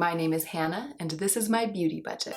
My name is Hannah, and this is my beauty budget.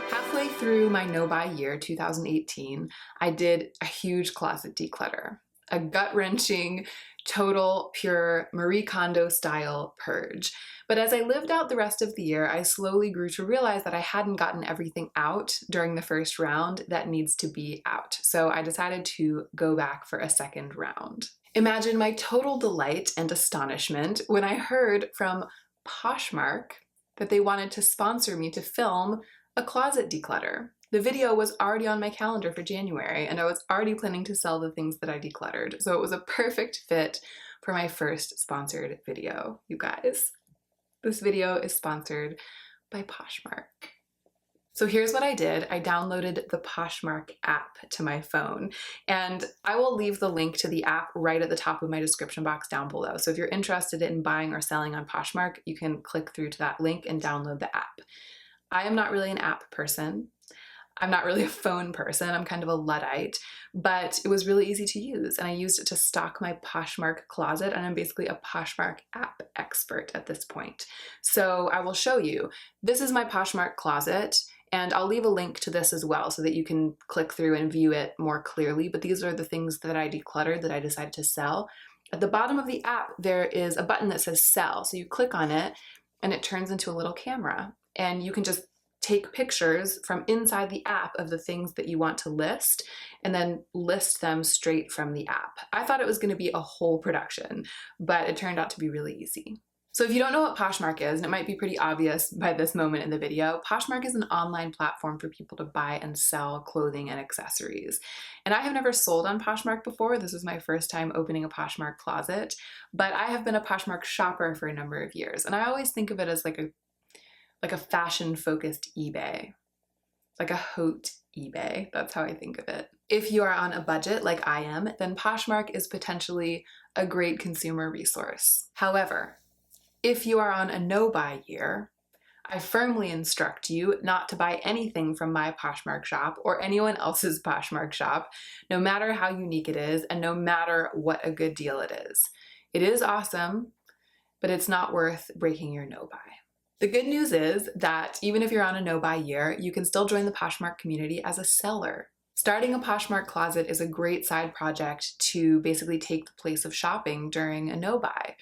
Halfway through my no-buy year, 2018, I did a huge closet declutter. A gut-wrenching, total, pure Marie Kondo style purge. But as I lived out the rest of the year, I slowly grew to realize that I hadn't gotten everything out during the first round that needs to be out. So I decided to go back for a second round. Imagine my total delight and astonishment when I heard from Poshmark that they wanted to sponsor me to film a closet declutter. The video was already on my calendar for January, and I was already planning to sell the things that I decluttered, so it was a perfect fit for my first sponsored video, you guys. This video is sponsored by Poshmark. So here's what I did. I downloaded the Poshmark app to my phone, and I will leave the link to the app right at the top of my description box down below. So if you're interested in buying or selling on Poshmark, you can click through to that link and download the app. I am not really an app person. I'm not really a phone person, I'm kind of a Luddite, but it was really easy to use, and I used it to stock my Poshmark closet, and I'm basically a Poshmark app expert at this point. So I will show you. This is my Poshmark closet, and I'll leave a link to this as well so that you can click through and view it more clearly, but these are the things that I decluttered that I decided to sell. At the bottom of the app, there is a button that says sell, so you click on it, and it turns into a little camera, and you can just take pictures from inside the app of the things that you want to list and then list them straight from the app. I thought it was going to be a whole production, but it turned out to be really easy. So if you don't know what Poshmark is, and it might be pretty obvious by this moment in the video, Poshmark is an online platform for people to buy and sell clothing and accessories. And I have never sold on Poshmark before. This is my first time opening a Poshmark closet, but I have been a Poshmark shopper for a number of years. And I always think of it as like a fashion-focused eBay, like a haute eBay. That's how I think of it. If you are on a budget like I am, then Poshmark is potentially a great consumer resource. However, if you are on a no-buy year, I firmly instruct you not to buy anything from my Poshmark shop or anyone else's Poshmark shop, no matter how unique it is and no matter what a good deal it is. It is awesome, but it's not worth breaking your no-buy. The good news is that even if you're on a no-buy year, you can still join the Poshmark community as a seller. Starting a Poshmark closet is a great side project to basically take the place of shopping during a no-buy.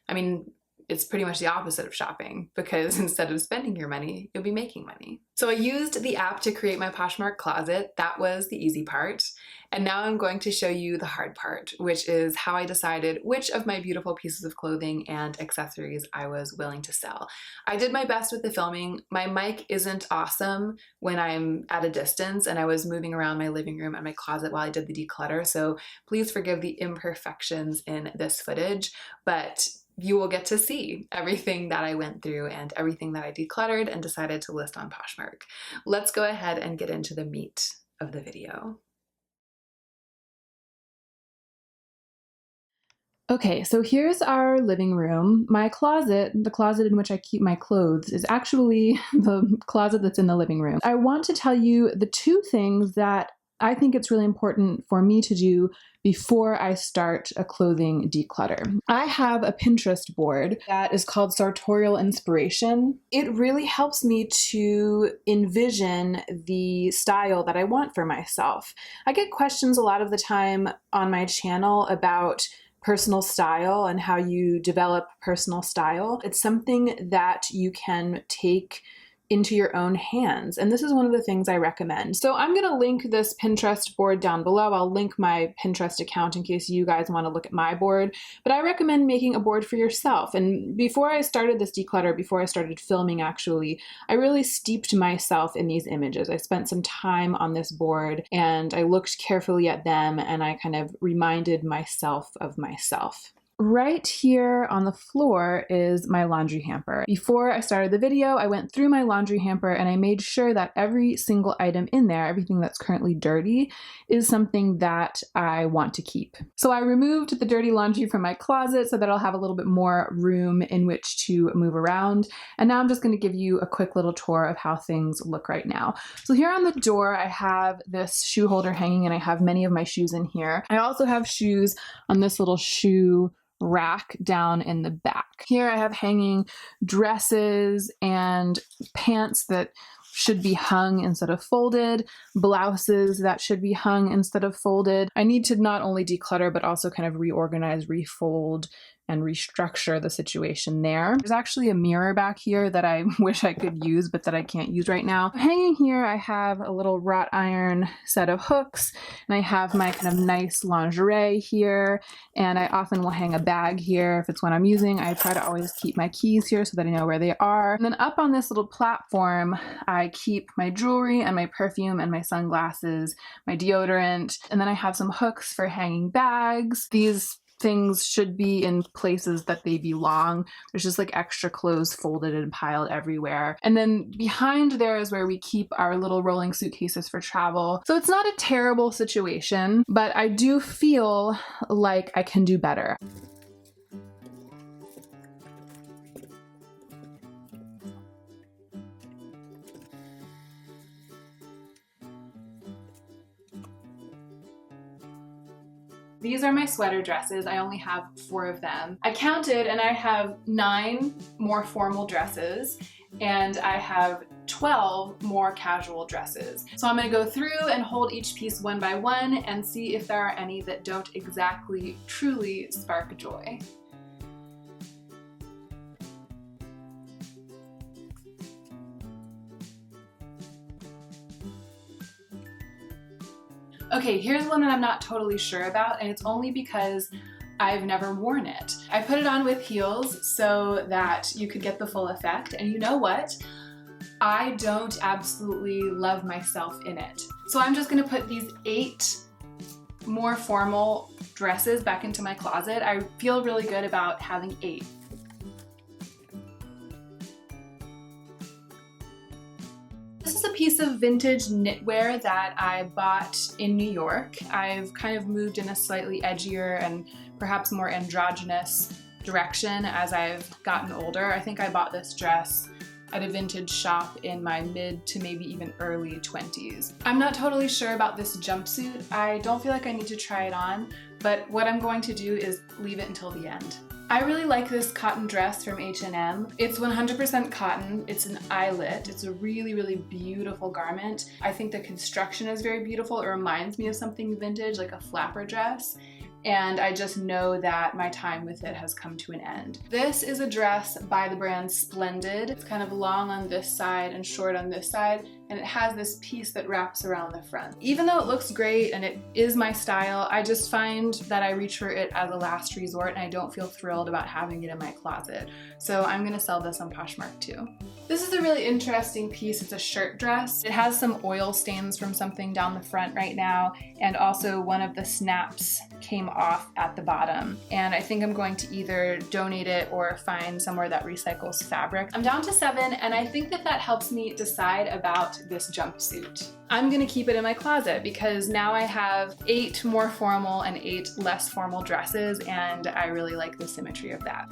I mean, it's pretty much the opposite of shopping, because instead of spending your money, you'll be making money. So I used the app to create my Poshmark closet. That was the easy part. And now I'm going to show you the hard part, which is how I decided which of my beautiful pieces of clothing and accessories I was willing to sell. I did my best with the filming. My mic isn't awesome when I'm at a distance, and I was moving around my living room and my closet while I did the declutter, so please forgive the imperfections in this footage, but you will get to see everything that I went through and everything that I decluttered and decided to list on Poshmark. Let's go ahead and get into the meat of the video. Okay, so here's our living room. My closet, the closet in which I keep my clothes, is actually the closet that's in the living room. I want to tell you the two things that I think it's really important for me to do before I start a clothing declutter. I have a Pinterest board that is called Sartorial Inspiration. It really helps me to envision the style that I want for myself. I get questions a lot of the time on my channel about personal style and how you develop personal style. It's something that you can take into your own hands. And this is one of the things I recommend. So I'm going to link this Pinterest board down below. I'll link my Pinterest account in case you guys want to look at my board, but I recommend making a board for yourself. And before I started this declutter, before I started filming actually, I really steeped myself in these images. I spent some time on this board and I looked carefully at them and I kind of reminded myself of myself. Right here on the floor is my laundry hamper. Before I started the video, I went through my laundry hamper and I made sure that every single item in there, everything that's currently dirty, is something that I want to keep. So I removed the dirty laundry from my closet so that I'll have a little bit more room in which to move around. And now I'm just going to give you a quick little tour of how things look right now. So here on the door, I have this shoe holder hanging and I have many of my shoes in here. I also have shoes on this little shoe rack down in the back. Here I have hanging dresses and pants that should be hung instead of folded, blouses that should be hung instead of folded. I need to not only declutter but also kind of reorganize, refold, and restructure the situation there. There's actually a mirror back here that I wish I could use but that I can't use right now. Hanging here I have a little wrought iron set of hooks and I have my kind of nice lingerie here, and I often will hang a bag here if it's what I'm using. I try to always keep my keys here so that I know where they are. And then up on this little platform I keep my jewelry and my perfume and my sunglasses, my deodorant, and then I have some hooks for hanging bags. These things should be in places that they belong. There's just like extra clothes folded and piled everywhere. And then behind there is where we keep our little rolling suitcases for travel. So it's not a terrible situation, but I do feel like I can do better. These are my sweater dresses. I only have 4 of them. I counted and I have 9 more formal dresses and I have 12 more casual dresses. So I'm gonna go through and hold each piece one by one and see if there are any that don't exactly truly spark joy. Okay, here's one that I'm not totally sure about, and it's only because I've never worn it. I put it on with heels so that you could get the full effect, and you know what? I don't absolutely love myself in it. So I'm just gonna put these 8 more formal dresses back into my closet. I feel really good about having 8. This is a piece of vintage knitwear that I bought in New York. I've kind of moved in a slightly edgier and perhaps more androgynous direction as I've gotten older. I think I bought this dress at a vintage shop in my mid to maybe even early 20s. I'm not totally sure about this jumpsuit. I don't feel like I need to try it on, but what I'm going to do is leave it until the end. I really like this cotton dress from H&M. It's 100% cotton. It's an eyelet. It's a really, really beautiful garment. I think the construction is very beautiful. It reminds me of something vintage, like a flapper dress. And I just know that my time with it has come to an end. This is a dress by the brand Splendid. It's kind of long on this side and short on this side, and it has this piece that wraps around the front. Even though it looks great and it is my style, I just find that I reach for it as a last resort and I don't feel thrilled about having it in my closet. So I'm gonna sell this on Poshmark too. This is a really interesting piece. It's a shirt dress. It has some oil stains from something down the front right now, and also one of the snaps came off at the bottom. And I think I'm going to either donate it or find somewhere that recycles fabric. I'm down to 7, and I think that helps me decide about this jumpsuit. I'm gonna keep it in my closet because now I have 8 more formal and 8 less formal dresses, and I really like the symmetry of that.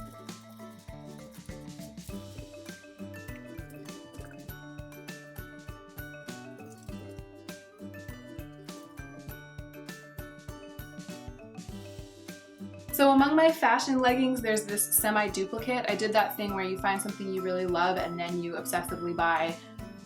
So among my fashion leggings, there's this semi-duplicate. I did that thing where you find something you really love and then you obsessively buy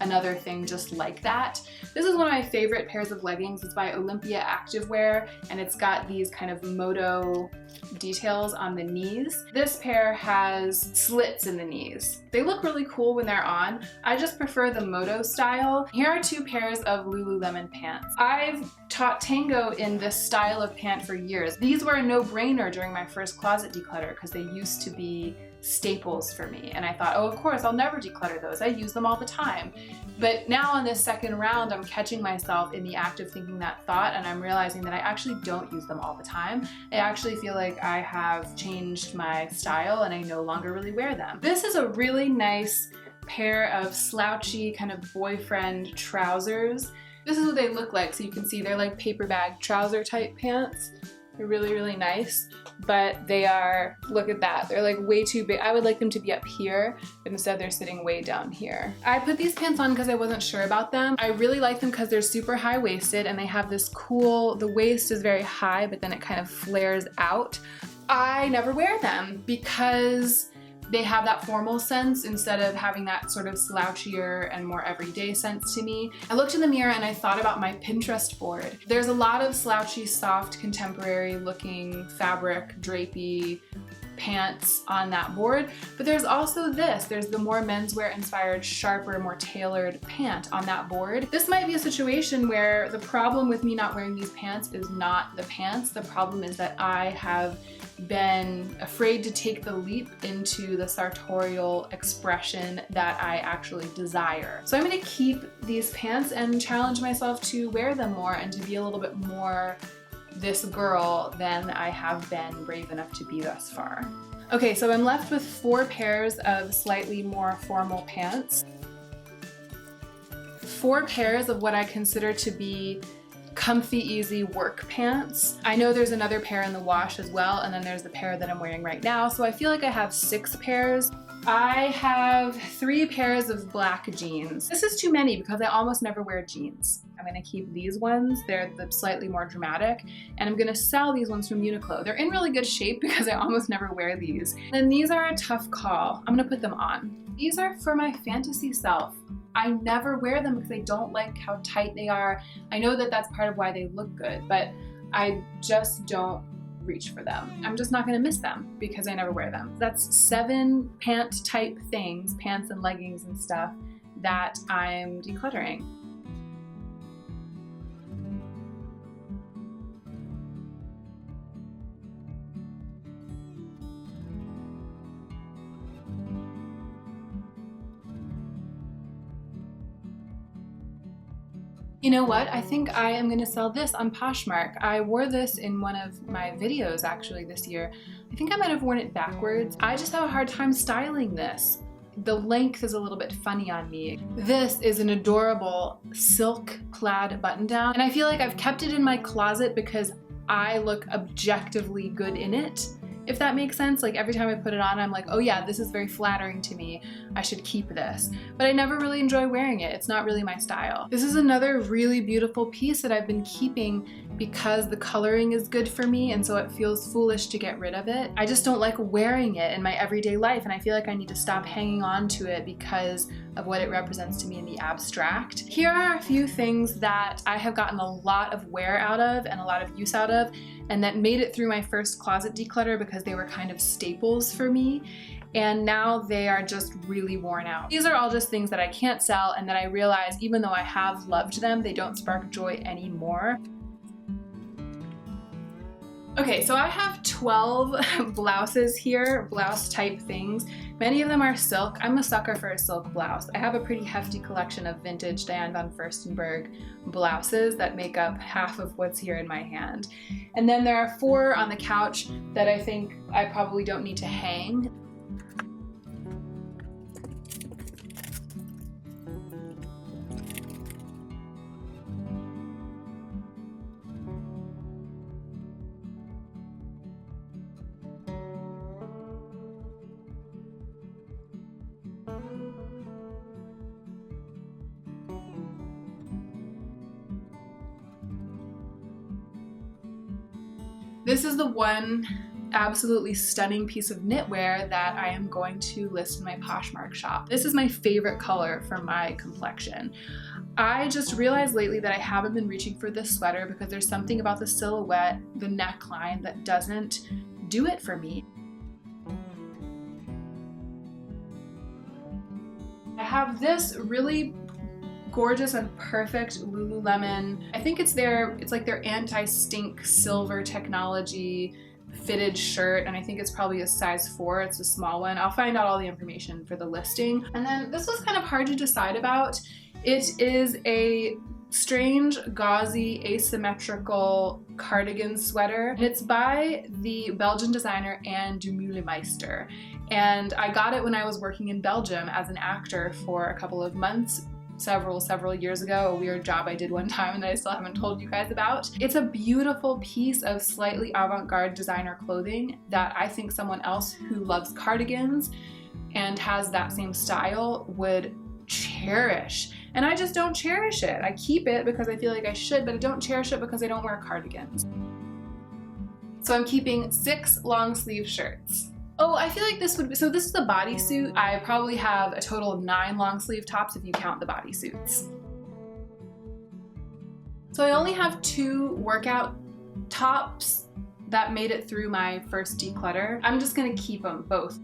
another thing just like that. This is one of my favorite pairs of leggings. It's by Olympia Activewear, and it's got these kind of moto details on the knees. This pair has slits in the knees. They look really cool when they're on. I just prefer the moto style. Here are 2 pairs of Lululemon pants. I've taught tango in this style of pant for years. These were a no-brainer during my first closet declutter because they used to be staples for me. And I thought, oh, of course, I'll never declutter those. I use them all the time. But now on this second round, I'm catching myself in the act of thinking that thought, and I'm realizing that I actually don't use them all the time. I actually feel like I have changed my style and I no longer really wear them. This is a really nice pair of slouchy kind of boyfriend trousers. This is what they look like. So you can see they're like paper bag trouser type pants. They're really, really nice, but they are, look at that, they're like way too big. I would like them to be up here, but instead they're sitting way down here. I put these pants on because I wasn't sure about them. I really like them because they're super high-waisted and they have this cool, the waist is very high, but then it kind of flares out. I never wear them because they have that formal sense instead of having that sort of slouchier and more everyday sense to me. I looked in the mirror and I thought about my Pinterest board. There's a lot of slouchy, soft, contemporary looking fabric, drapey pants on that board, but there's also this. There's the more menswear inspired, sharper, more tailored pant on that board. This might be a situation where the problem with me not wearing these pants is not the pants. The problem is that I have been afraid to take the leap into the sartorial expression that I actually desire. So I'm gonna keep these pants and challenge myself to wear them more and to be a little bit more this girl than I have been brave enough to be thus far. Okay, so I'm left with 4 pairs of slightly more formal pants. 4 pairs of what I consider to be comfy, easy work pants. I know there's another pair in the wash as well, and then there's the pair that I'm wearing right now, so I feel like I have 6 pairs. I have 3 pairs of black jeans. This is too many because I almost never wear jeans. I'm gonna keep these ones, they're the slightly more dramatic, and I'm gonna sell these ones from Uniqlo. They're in really good shape because I almost never wear these. And these are a tough call. I'm gonna put them on. These are for my fantasy self. I never wear them because I don't like how tight they are. I know that that's part of why they look good, but I just don't reach for them. I'm just not gonna miss them because I never wear them. That's 7 pant type things, pants and leggings and stuff, that I'm decluttering. You know what? I think I am going to sell this on Poshmark. I wore this in one of my videos actually this year. I think I might have worn it backwards. I just have a hard time styling this. The length is a little bit funny on me. This is an adorable silk plaid button down, and I feel like I've kept it in my closet because I look objectively good in it. If that makes sense, like every time I put it on, I'm like, oh yeah, this is very flattering to me. I should keep this. But I never really enjoy wearing it. It's not really my style. This is another really beautiful piece that I've been keeping because the coloring is good for me, and so it feels foolish to get rid of it. I just don't like wearing it in my everyday life, and I feel like I need to stop hanging on to it because of what it represents to me in the abstract. Here are a few things that I have gotten a lot of wear out of and a lot of use out of, and that made it through my first closet declutter because they were kind of staples for me, and now they are just really worn out. These are all just things that I can't sell and that I realize even though I have loved them, they don't spark joy anymore. Okay, so I have 12 blouses here, blouse type things. Many of them are silk. I'm a sucker for a silk blouse. I have a pretty hefty collection of vintage Diane von Furstenberg blouses that make up half of what's here in my hand. And then there are 4 on the couch that I think I probably don't need to hang. This is the one absolutely stunning piece of knitwear that I am going to list in my Poshmark shop. This is my favorite color for my complexion. I just realized lately that I haven't been reaching for this sweater because there's something about the silhouette, the neckline, that doesn't do it for me. I have this really gorgeous and perfect Lululemon. I think it's like their anti-stink silver technology fitted shirt, and I think it's probably a size 4. It's a small one. I'll find out all the information for the listing. And then this was kind of hard to decide about. It is a strange, gauzy, asymmetrical cardigan sweater. It's by the Belgian designer Anne Dumoulemeister. And I got it when I was working in Belgium as an actor for a couple of months, several years ago, a weird job I did one time that I still haven't told you guys about. It's a beautiful piece of slightly avant-garde designer clothing that I think someone else who loves cardigans and has that same style would cherish. And I just don't cherish it. I keep it because I feel like I should, but I don't cherish it because I don't wear cardigans. So I'm keeping 6 long sleeve shirts. Oh, I feel like this would be, so this is a bodysuit. I probably have a total of 9 long sleeve tops if you count the bodysuits. So I only have 2 workout tops that made it through my first declutter. I'm just gonna keep them both.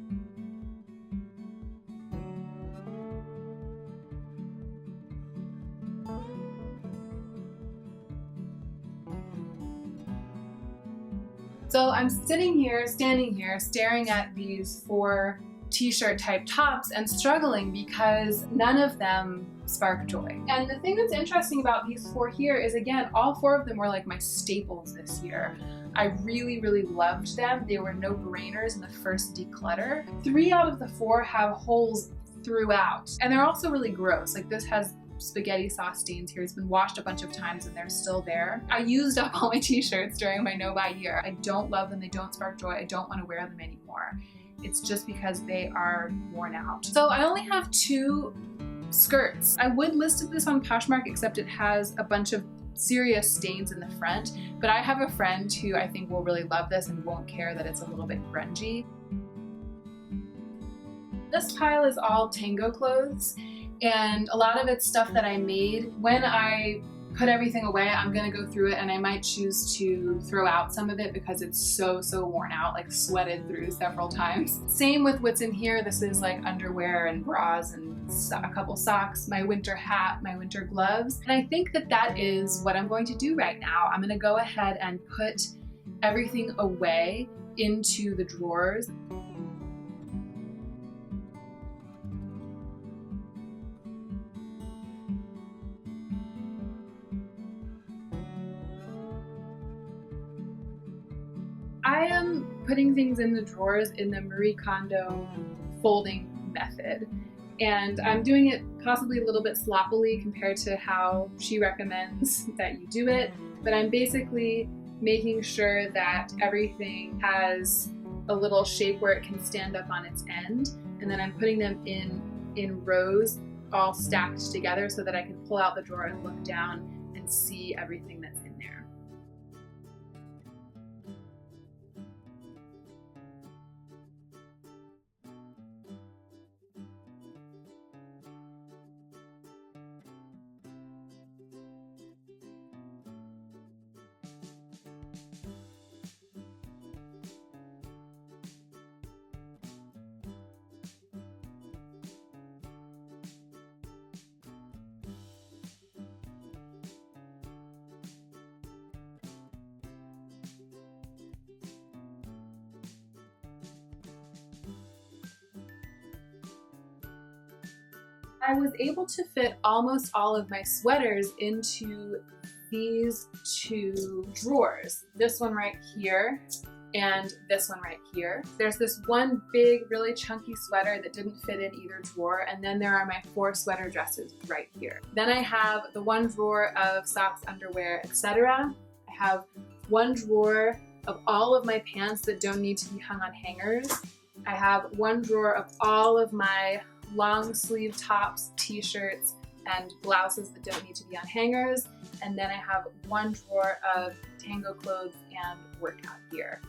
So I'm standing here, staring at these 4 t-shirt type tops and struggling because none of them spark joy. And the thing that's interesting about these 4 here is, again, all 4 of them were like my staples this year. I really loved them. They were no-brainers in the first declutter. 3 out of the 4 have holes throughout, and they're also really gross. Like this has spaghetti sauce stains here. It's been washed a bunch of times and they're still there. I used up all my t-shirts during my no-buy year. I don't love them. They don't spark joy. I don't want to wear them anymore. It's just because they are worn out. So I only have 2 skirts. I would list this on Poshmark, except it has a bunch of serious stains in the front, but I have a friend who I think will really love this and won't care that it's a little bit grungy. This pile is all Tango clothes, and a lot of it's stuff that I made. When I put everything away, I'm gonna go through it and I might choose to throw out some of it because it's so worn out, like sweated through several times. Same with what's in here. This is like underwear and bras and a couple socks, my winter hat, my winter gloves. And I think that that is what I'm going to do right now. I'm gonna go ahead and put everything away into the drawers. I am putting things in the drawers in the Marie Kondo folding method, and I'm doing it possibly a little bit sloppily compared to how she recommends that you do it, but I'm basically making sure that everything has a little shape where it can stand up on its end, and then I'm putting them in rows all stacked together so that I can pull out the drawer and look down and see everything that's in there. I was able to fit almost all of my sweaters into these 2 drawers. This one right here and this one right here. There's this one big, really chunky sweater that didn't fit in either drawer, and then there are my 4 sweater dresses right here. Then I have the 1 drawer of socks, underwear, etc. I have 1 drawer of all of my pants that don't need to be hung on hangers. I have 1 drawer of all of my long sleeve tops, t-shirts, and blouses that don't need to be on hangers. And then I have 1 drawer of Tango clothes and workout gear.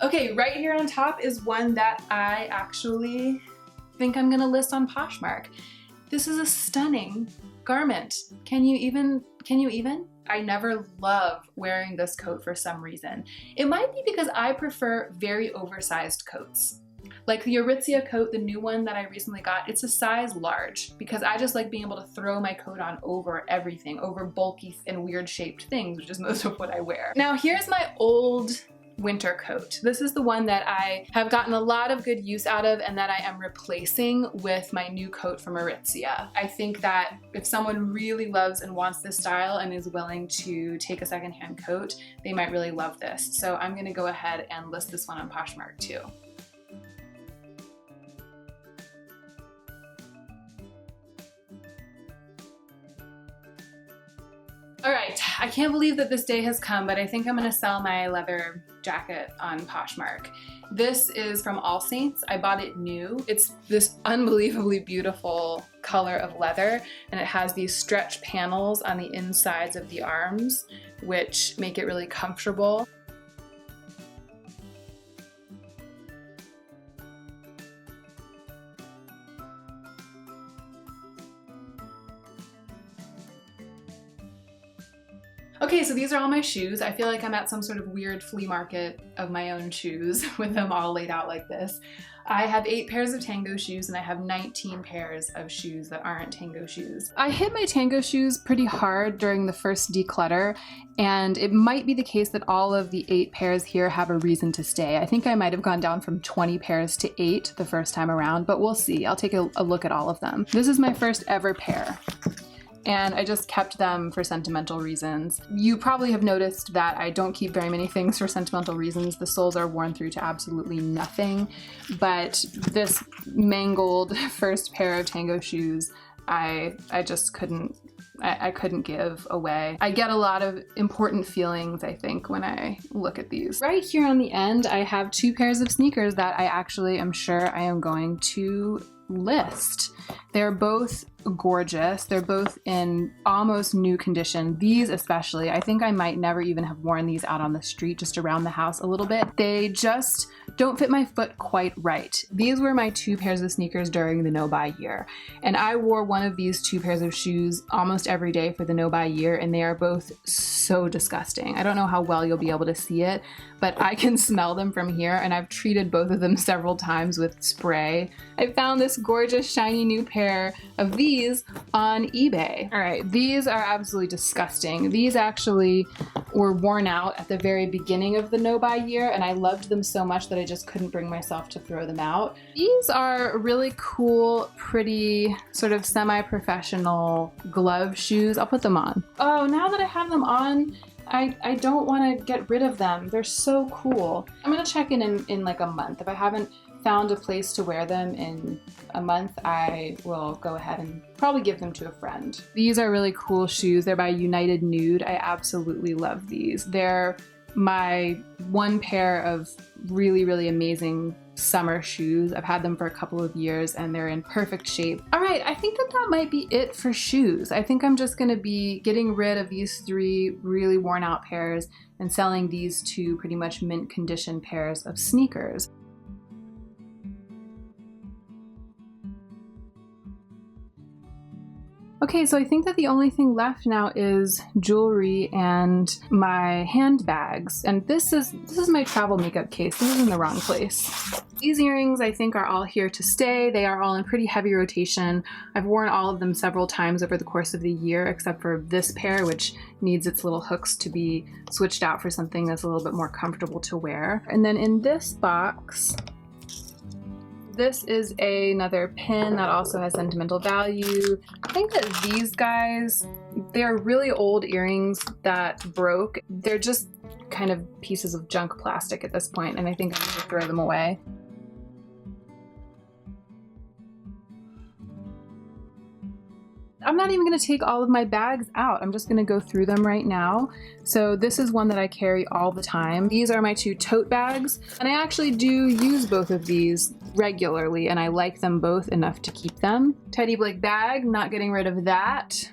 Okay, right here on top is one that I actually think I'm gonna list on Poshmark. This is a stunning garment. Can you even? I never love wearing this coat for some reason. It might be because I prefer very oversized coats. Like the Aritzia coat, the new one that I recently got, it's a size large because I just like being able to throw my coat on over everything, over bulky and weird shaped things, which is most of what I wear. Now here's my old winter coat. This is the one that I have gotten a lot of good use out of and that I am replacing with my new coat from Aritzia. I think that if someone really loves and wants this style and is willing to take a secondhand coat, they might really love this. So I'm gonna go ahead and list this one on Poshmark too. All right, I can't believe that this day has come, but I think I'm gonna sell my leather jacket on Poshmark. This is from All Saints. I bought it new. It's this unbelievably beautiful color of leather, and it has these stretch panels on the insides of the arms, which make it really comfortable. Okay, so these are all my shoes. I feel like I'm at some sort of weird flea market of my own shoes with them all laid out like this. I have 8 pairs of Tango shoes and I have 19 pairs of shoes that aren't Tango shoes. I hit my Tango shoes pretty hard during the first declutter, and it might be the case that all of the 8 pairs here have a reason to stay. I think I might have gone down from 20 pairs to 8 the first time around, but we'll see. I'll take a look at all of them. This is my first ever pair, and I just kept them for sentimental reasons. You probably have noticed that I don't keep very many things for sentimental reasons. The soles are worn through to absolutely nothing, but this mangled first pair of Tango shoes, I just couldn't give away. I get a lot of important feelings, I think, when I look at these. Right here on the end, I have 2 pairs of sneakers that I actually am sure I am going to list. They're both gorgeous. They're both in almost new condition. These especially, I think I might never even have worn these out on the street, just around the house a little bit. They just don't fit my foot quite right. These were my 2 pairs of sneakers during the no-buy year, and I wore one of these 2 pairs of shoes almost every day for the no-buy year, and they are both so disgusting. I don't know how well you'll be able to see it, but I can smell them from here, and I've treated both of them several times with spray. I found this gorgeous shiny new pair of these on eBay. All right, these are absolutely disgusting. These actually were worn out at the very beginning of the no-buy year, and I loved them so much that I just couldn't bring myself to throw them out. These are really cool, pretty, sort of semi-professional glove shoes. I'll put them on. Oh, now that I have them on, I don't want to get rid of them. They're so cool. I'm gonna check in like a month. If I haven't found a place to wear them in a month, I will go ahead and probably give them to a friend. These are really cool shoes. They're by United Nude. I absolutely love these. They're my one pair of really, really amazing summer shoes. I've had them for a couple of years and they're in perfect shape. All right, I think that might be it for shoes. I think I'm just gonna be getting rid of these 3 really worn out pairs and selling these 2 pretty much mint condition pairs of sneakers. Okay, so I think that the only thing left now is jewelry and my handbags. And this is my travel makeup case. This is in the wrong place. These earrings I think are all here to stay. They are all in pretty heavy rotation. I've worn all of them several times over the course of the year, except for this pair, which needs its little hooks to be switched out for something that's a little bit more comfortable to wear. And then in this box, this is another pin that also has sentimental value. I think that these guys, they're really old earrings that broke. They're just kind of pieces of junk plastic at this point, and I think I'm gonna throw them away. I'm not even gonna take all of my bags out. I'm just gonna go through them right now. So this is one that I carry all the time. These are my 2 tote bags, and I actually do use both of these regularly, and I like them both enough to keep them. Teddy Blake bag, not getting rid of that.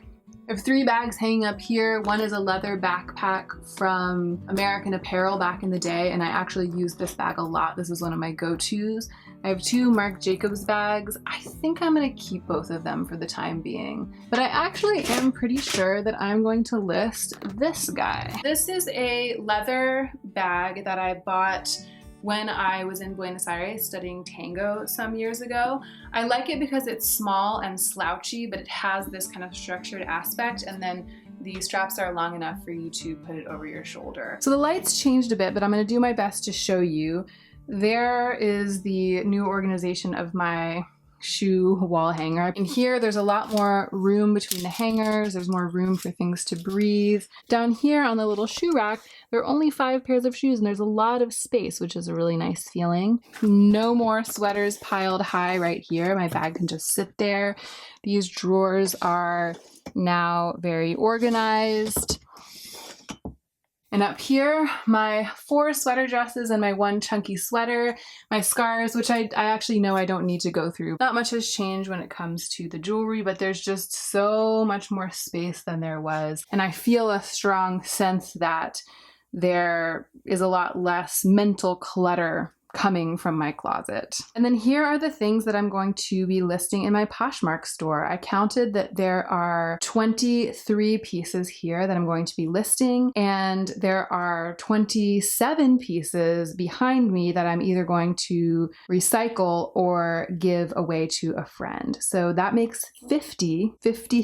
I have 3 bags hanging up here. One is a leather backpack from American Apparel back in the day, and I actually use this bag a lot. This is one of my go-tos. I have 2 Marc Jacobs bags. I think I'm gonna keep both of them for the time being. But I actually am pretty sure that I'm going to list this guy. This is a leather bag that I bought when I was in Buenos Aires studying tango some years ago. I like it because it's small and slouchy, but it has this kind of structured aspect, and then the straps are long enough for you to put it over your shoulder. So the lights changed a bit, but I'm gonna do my best to show you. There is the new organization of my shoe wall hanger. In here, there's a lot more room between the hangers. There's more room for things to breathe. Down here on the little shoe rack, there are only 5 pairs of shoes and there's a lot of space, which is a really nice feeling. No more sweaters piled high right here. My bag can just sit there. These drawers are now very organized. And up here, my 4 sweater dresses and my 1 chunky sweater, my scarves, which I actually know I don't need to go through. Not much has changed when it comes to the jewelry, but there's just so much more space than there was. And I feel a strong sense that there is a lot less mental clutter coming from my closet. And then here are the things that I'm going to be listing in my Poshmark store. I counted that there are 23 pieces here that I'm going to be listing, and there are 27 pieces behind me that I'm either going to recycle or give away to a friend. So that makes 50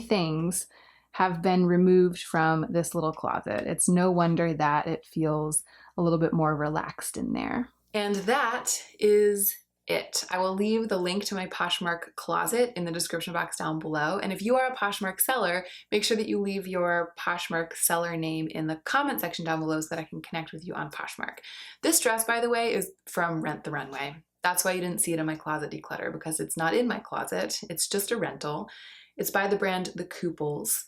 things have been removed from this little closet. It's no wonder that it feels a little bit more relaxed in there. And that is it. I will leave the link to my Poshmark closet in the description box down below. And if you are a Poshmark seller, make sure that you leave your Poshmark seller name in the comment section down below so that I can connect with you on Poshmark. This dress, by the way, is from Rent the Runway. That's why you didn't see it in my closet declutter, because it's not in my closet. It's just a rental. It's by the brand The Couples.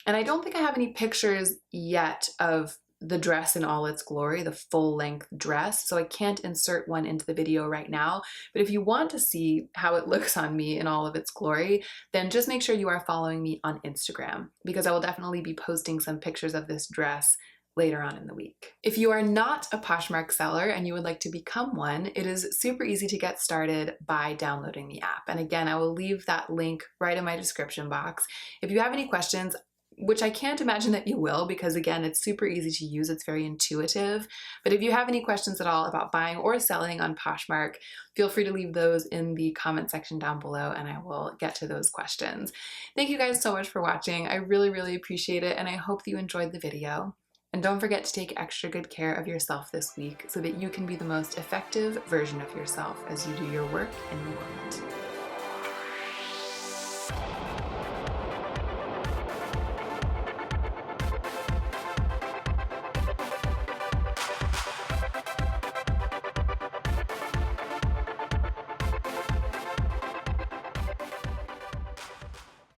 And I don't think I have any pictures yet of the dress in all its glory, the full-length dress, so I can't insert one into the video right now. But if you want to see how it looks on me in all of its glory, then just make sure you are following me on Instagram, because I will definitely be posting some pictures of this dress later on in the week. If you are not a Poshmark seller and you would like to become one, it is super easy to get started by downloading the app. And again, I will leave that link right in my description box. If you have any questions, which I can't imagine that you will, because again, it's super easy to use, it's very intuitive. But if you have any questions at all about buying or selling on Poshmark, feel free to leave those in the comment section down below and I will get to those questions. Thank you guys so much for watching. I really, really appreciate it, and I hope that you enjoyed the video. And don't forget to take extra good care of yourself this week so that you can be the most effective version of yourself as you do your work in the world.